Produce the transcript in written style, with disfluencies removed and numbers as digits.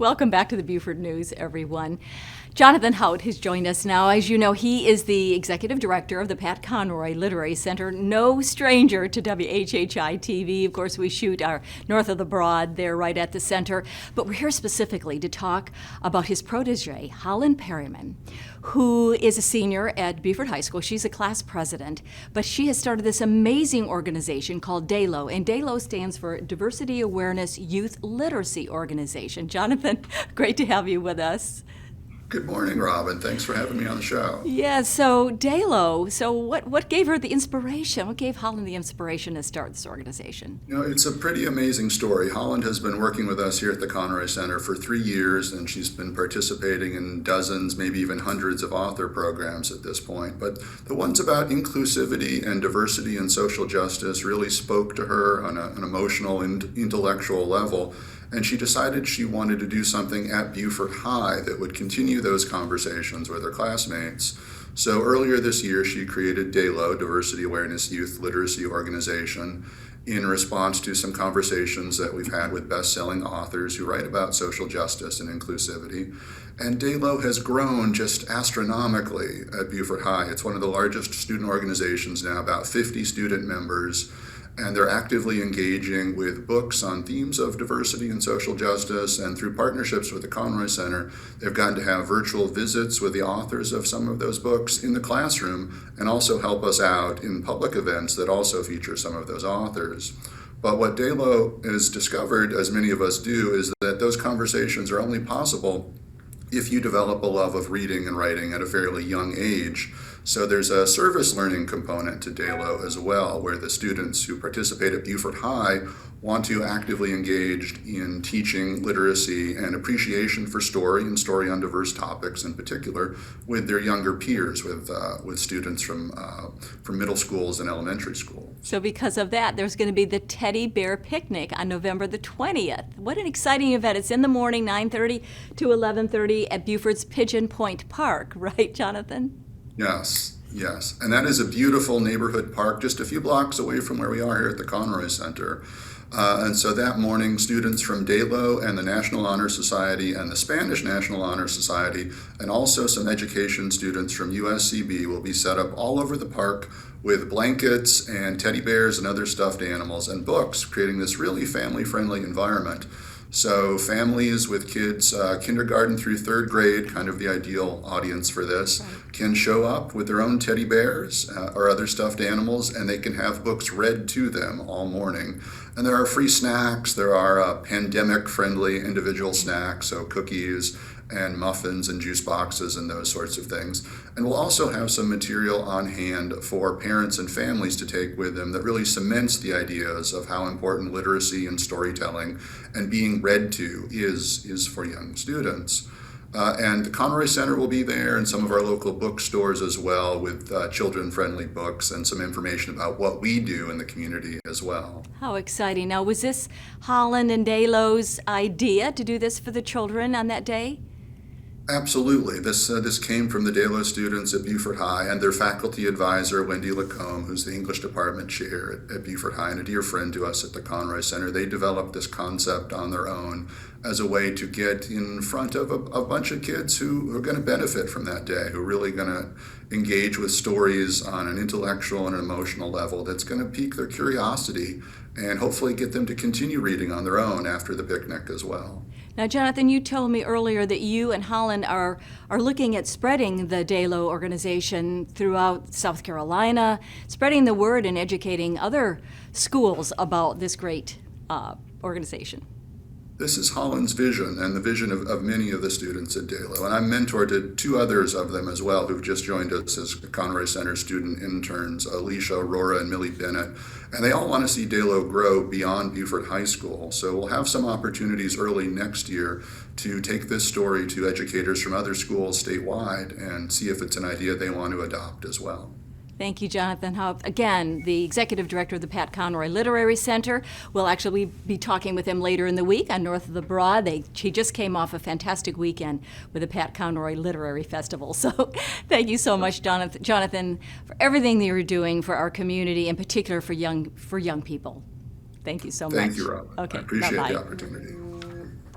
Welcome back to the Beaufort News, everyone. Jonathan Haupt has joined us now. As you know, he is the executive director of the Pat Conroy Literary Center, no stranger to WHHI-TV. Of course, we shoot our North of the Broad there right at the center. But we're here specifically to talk about his protege, Holland Perryman, who is a senior at Beaufort High School. She's a class president, but she has started this amazing organization called DAYLO, and DAYLO stands for Diversity Awareness Youth Literacy Organization. Jonathan, great to have you with us. Good morning, Robyn. Thanks for having me on the show. Yeah, so DAYLO, so what gave her the inspiration? What gave Holland the inspiration to start this organization? You know, it's a pretty amazing story. Holland has been working with us here at the Conroy Center for 3 years, and she's been participating in dozens, maybe even hundreds of author programs at this point. But the ones about inclusivity and diversity and social justice really spoke to her on an emotional and intellectual level. And she decided she wanted to do something at Beaufort High that would continue those conversations with her classmates. So earlier this year, she created DAYLO, Diversity Awareness Youth Literacy Organization, in response to some conversations that we've had with best-selling authors who write about social justice and inclusivity. And DAYLO has grown just astronomically at Beaufort High. It's one of the largest student organizations now, about 50 student members. And they're actively engaging with books on themes of diversity and social justice, and through partnerships with the Conroy Center, they've gotten to have virtual visits with the authors of some of those books in the classroom, and also help us out in public events that also feature some of those authors. But what DAYLO has discovered, as many of us do, is that those conversations are only possible if you develop a love of reading and writing at a fairly young age. So there's a service learning component to DAYLO as well, where the students who participate at Beaufort High want to actively engage in teaching literacy and appreciation for story and story on diverse topics in particular with their younger peers, with students from middle schools and elementary school. So because of that, there's going to be the Teddy Bear Picnic on November the 20th. What an exciting event. It's in the morning, 9:30 to 11:30 at Beaufort's Pigeon Point Park, right, Jonathan? Yes. And that is a beautiful neighborhood park just a few blocks away from where we are here at the Conroy Center. And so that morning, students from DAYLO and the National Honor Society and the Spanish National Honor Society, and also some education students from USCB, will be set up all over the park with blankets and teddy bears and other stuffed animals and books, creating this really family-friendly environment. So families with kids kindergarten through third grade, kind of the ideal audience for this, can show up with their own teddy bears or other stuffed animals, and they can have books read to them all morning. And there are free snacks. There are pandemic-friendly individual snacks, so cookies and muffins and juice boxes and those sorts of things. And we'll also have some material on hand for parents and families to take with them that really cements the ideas of how important literacy and storytelling and being read to is for young students. And the Conroy Center will be there, and some of our local bookstores as well, with children-friendly books and some information about what we do in the community as well. How exciting. Now, was this Holland and DAYLO's idea to do this for the children on that day? Absolutely. This came from the DAYLO students at Beaufort High and their faculty advisor, Wendy Lacombe, who's the English department chair at Beaufort High and a dear friend to us at the Conroy Center. They developed this concept on their own as a way to get in front of a bunch of kids who are going to benefit from that day, who are really going to engage with stories on an intellectual and an emotional level that's going to pique their curiosity and hopefully get them to continue reading on their own after the picnic as well. Now, Jonathan, you told me earlier that you and Holland are looking at spreading the DAYLO organization throughout South Carolina, spreading the word and educating other schools about this great organization. This is Holland's vision and the vision of many of the students at DAYLO. And I'm mentor to two others of them as well who've just joined us as Conroy Center student interns, Alicia, Aurora, and Millie Bennett. And they all want to see DAYLO grow beyond Beaufort High School. So we'll have some opportunities early next year to take this story to educators from other schools statewide and see if it's an idea they want to adopt as well. Thank you, Jonathan Haupt. Again, the executive director of the Pat Conroy Literary Center. We'll actually be talking with him later in the week on North of the Broad. She just came off a fantastic weekend with the Pat Conroy Literary Festival. So thank you so much, Jonathan, for everything that you're doing for our community, in particular for young people. Thank you so much. Thank you, Robyn. Okay, I appreciate bye-bye. the opportunity.